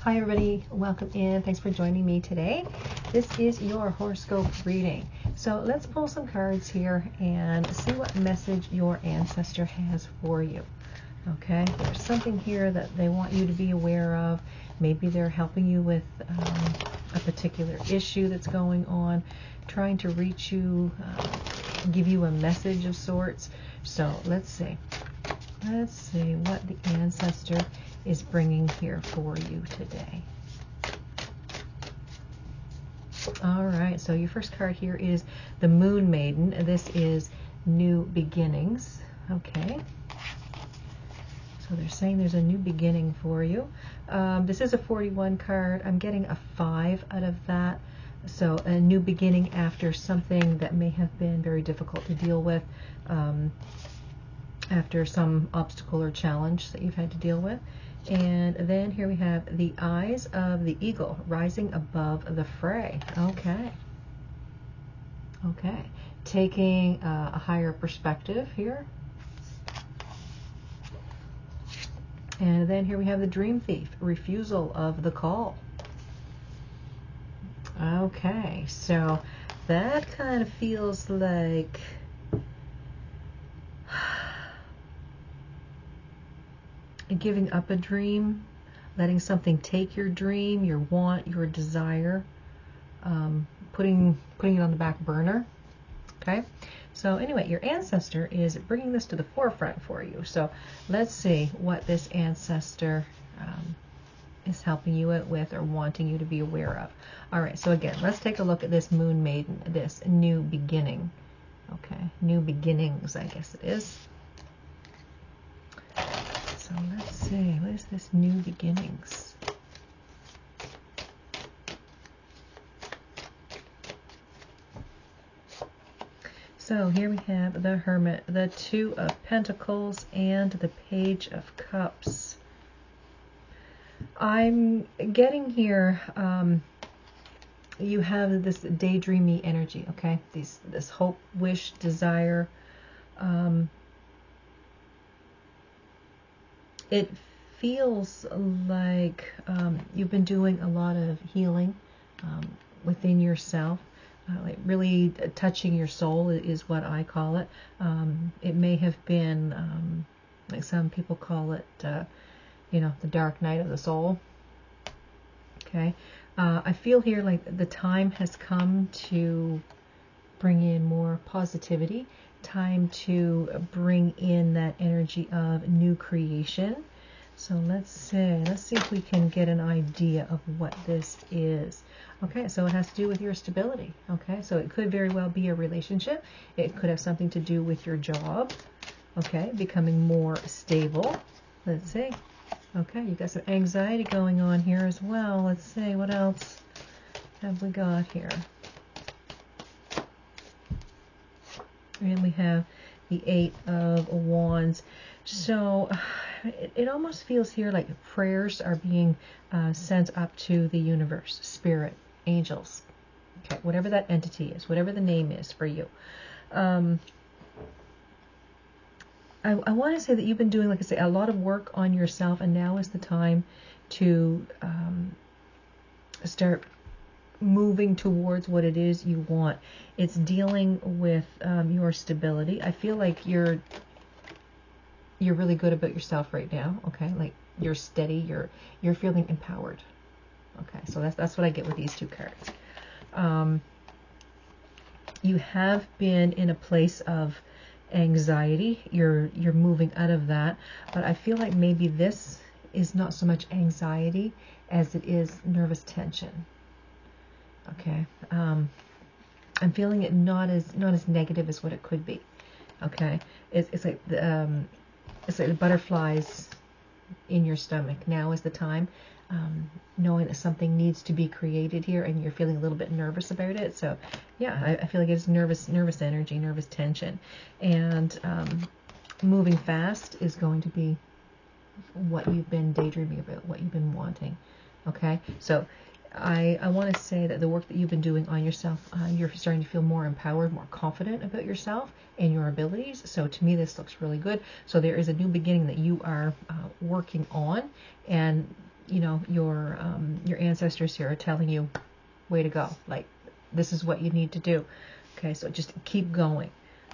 Hi everybody, welcome in. Thanks for joining me today. This is your horoscope reading. So let's pull some cards here and see what message your ancestor has for you. Okay, there's something here that they want you to be aware of. Maybe they're helping you with a particular issue that's going on, trying to reach you, give you a message of sorts. So let's see. Let's see what the ancestor is bringing here for you today. All right, so your first card here is the Moon Maiden. This is new beginnings. Okay. So they're saying there's a new beginning for you. This is a 41 card. I'm getting a 5 out of that. So a new beginning after something that may have been very difficult to deal with, after some obstacle or challenge that you've had to deal with. And then here we have the eyes of the eagle rising above the fray. Okay. Okay. Taking a higher perspective here. And then here we have the dream thief, refusal of the call. Okay, so that kind of feels like giving up a dream, letting something take your dream, your want, your desire, putting it on the back burner. Okay, so anyway, your ancestor is bringing this to the forefront for you. So let's see what this ancestor is helping you out with or wanting you to be aware of. All right, so again, let's take a look at this Moon Maiden, this new beginning. Okay, new beginnings, I guess it is. So let's see, what is this new beginnings? So here we have the Hermit, the Two of Pentacles, and the Page of Cups. I'm getting here, you have this daydreamy energy, okay? This hope, wish, desire. It feels like you've been doing a lot of healing within yourself. Like really touching your soul is what I call it. It may have been, like some people call it, the dark night of the soul. Okay. I feel here like the time has come to bring in more positivity, time to bring in that energy of new creation. So let's see if we can get an idea of what this is. Okay, so it has to do with your stability. Okay, so it could very well be a relationship. It could have something to do with your job. Okay, becoming more stable. Let's see. Okay, you got some anxiety going on here as well. Let's see, what else have we got here? And we have the Eight of Wands. So it almost feels here like prayers are being sent up to the universe, spirit, angels, okay, whatever that entity is, whatever the name is for you. I want to say that you've been doing, like I say, a lot of work on yourself, and now is the time to start moving towards what it is you want. It's dealing with your stability. I feel like you're really good about yourself right now. Okay, like you're steady. You're feeling empowered. Okay, so that's what I get with these two cards. You have been in a place of anxiety. You're moving out of that, but I feel like maybe this is not so much anxiety as it is nervous tension. Okay, I'm feeling it not as negative as what it could be. Okay, it's like the butterflies in your stomach. Now is the time, knowing that something needs to be created here, and you're feeling a little bit nervous about it. So yeah, I feel like it's nervous energy, nervous tension, and moving fast is going to be what you've been daydreaming about, what you've been wanting. Okay, so I want to say that the work that you've been doing on yourself, you're starting to feel more empowered, more confident about yourself and your abilities. So to me, this looks really good. So there is a new beginning that you are working on, and you know, your ancestors here are telling you, way to go. Like, this is what you need to do. Okay, so just keep going.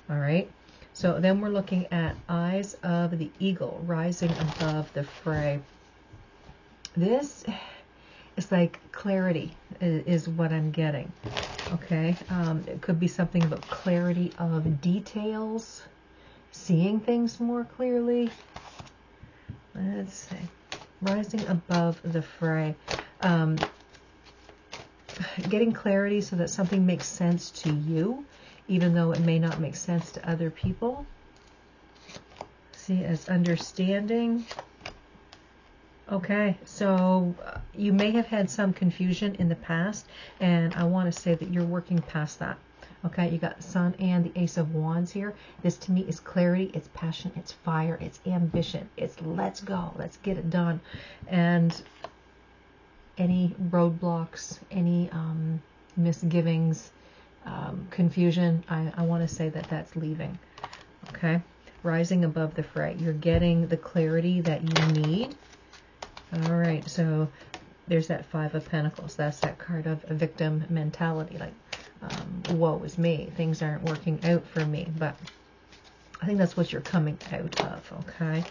All right. So then we're looking at Eyes of the Eagle, rising above the fray. This is like clarity is what I'm getting. Okay. It could be something about clarity of details, seeing things more clearly. Let's see. Rising above the fray. Getting clarity so that something makes sense to you, even though it may not make sense to other people. See, as understanding. Okay, so you may have had some confusion in the past, and I want to say that you're working past that. Okay, you got Sun and the Ace of Wands here. This to me is clarity, it's passion, it's fire, it's ambition, it's let's go, let's get it done. And any roadblocks, any misgivings, confusion, I want to say that that's leaving. Okay, rising above the fray. You're getting the clarity that you need. All right, so there's that Five of Pentacles. That's that card of a victim mentality, like, woe is me. Things aren't working out for me. But I think that's what you're coming out of, okay?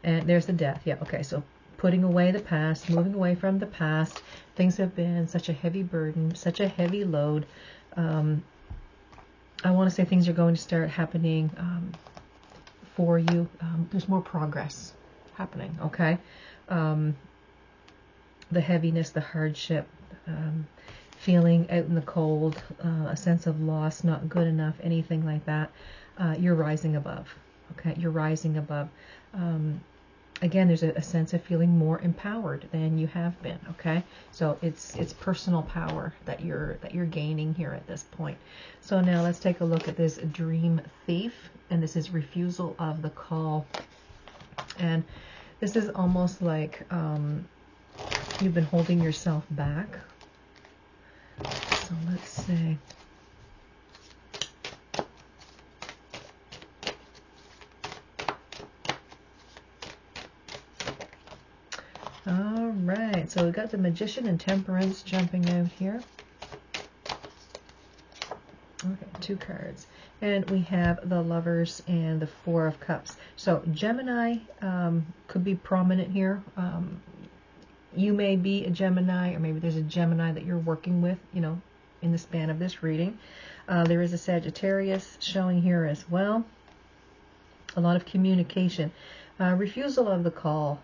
And there's the Death. Yeah, okay, so putting away the past, moving away from the past. Things have been such a heavy burden, such a heavy load. I want to say things are going to start happening for you. There's more progress happening, okay? The heaviness, the hardship, feeling out in the cold, a sense of loss, not good enough, anything like that. You're rising above, okay? You're rising above. Again, there's a sense of feeling more empowered than you have been, okay? So it's personal power that you're gaining here at this point. So now let's take a look at this Dream Thief, and this is refusal of the call. And this is almost like you've been holding yourself back. So let's see. All right, so we've got the Magician and Temperance jumping out here. Okay, 2 cards. And we have the Lovers and the Four of Cups. So Gemini could be prominent here. You may be a Gemini, or maybe there's a Gemini that you're working with, you know, in the span of this reading. There is a Sagittarius showing here as well. A lot of communication. Refusal of the call.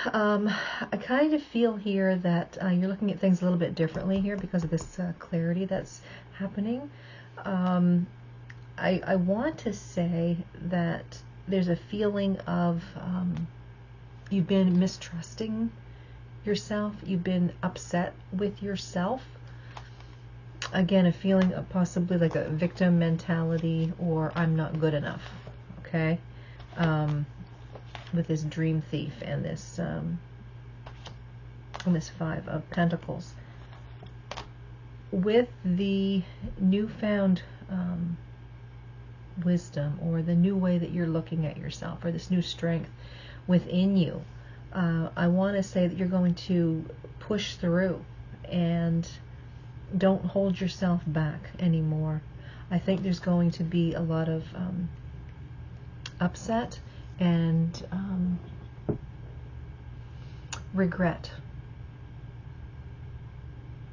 I kind of feel here that you're looking at things a little bit differently here because of this clarity that's happening. I want to say that there's a feeling of you've been mistrusting yourself. You've been upset with yourself. Again, a feeling of possibly like a victim mentality, or I'm not good enough. Okay. With this Dream Thief and this Five of Pentacles. With the newfound wisdom, or the new way that you're looking at yourself, or this new strength within you, I want to say that you're going to push through and don't hold yourself back anymore. I think there's going to be a lot of upset and regret.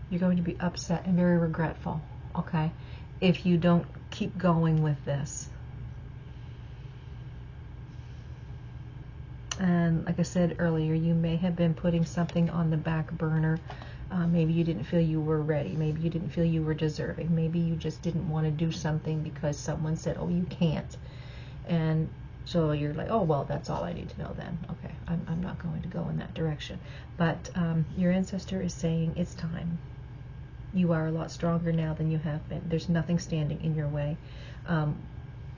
You're going to be upset and very regretful, okay, if you don't keep going with this. And like I said earlier, you may have been putting something on the back burner. Maybe you didn't feel you were ready. Maybe you didn't feel you were deserving. Maybe you just didn't want to do something because someone said, oh, you can't. And so you're like, oh, well, that's all I need to know then. Okay, I'm not going to go in that direction. But your ancestor is saying it's time. You are a lot stronger now than you have been. There's nothing standing in your way.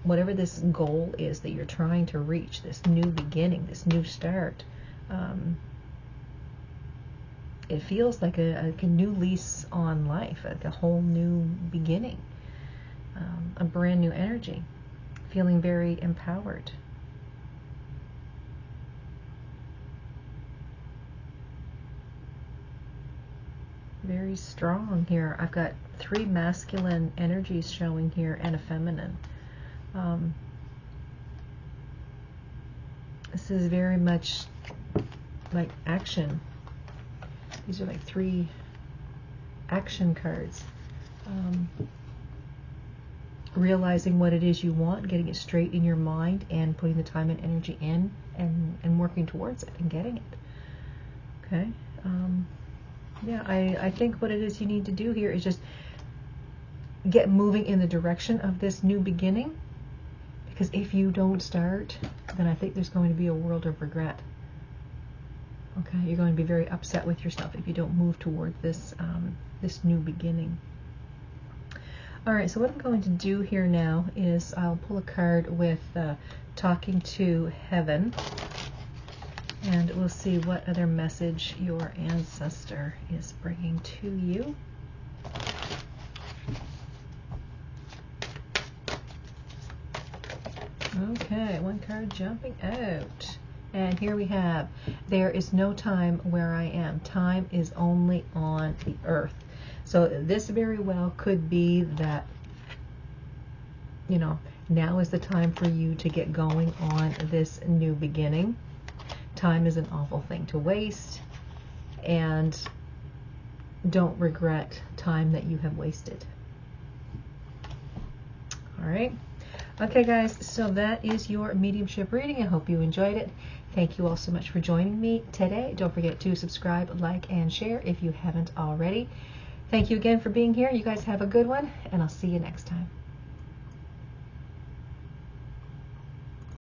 Whatever this goal is that you're trying to reach, this new beginning, this new start, it feels like a new lease on life, like a whole new beginning, a brand new energy, feeling very empowered. very strong here. I've got 3 masculine energies showing here and a feminine. This is very much like action. These are like 3 action cards. Realizing what it is you want, getting it straight in your mind, and putting the time and energy in, and working towards it and getting it. Okay. Yeah, I think what it is you need to do here is just get moving in the direction of this new beginning, because if you don't start, then I think there's going to be a world of regret. Okay, you're going to be very upset with yourself if you don't move toward this this new beginning. All right, so what I'm going to do here now is I'll pull a card with Talking to Heaven, and we'll see what other message your ancestor is bringing to you. Okay, 1 card jumping out. And here we have, there is no time where I am. Time is only on the earth. So this very well could be that, you know, now is the time for you to get going on this new beginning. Time is an awful thing to waste, and don't regret time that you have wasted. All right. Okay, guys, so that is your mediumship reading. I hope you enjoyed it. Thank you all so much for joining me today. Don't forget to subscribe, like, and share if you haven't already. Thank you again for being here. You guys have a good one, and I'll see you next time.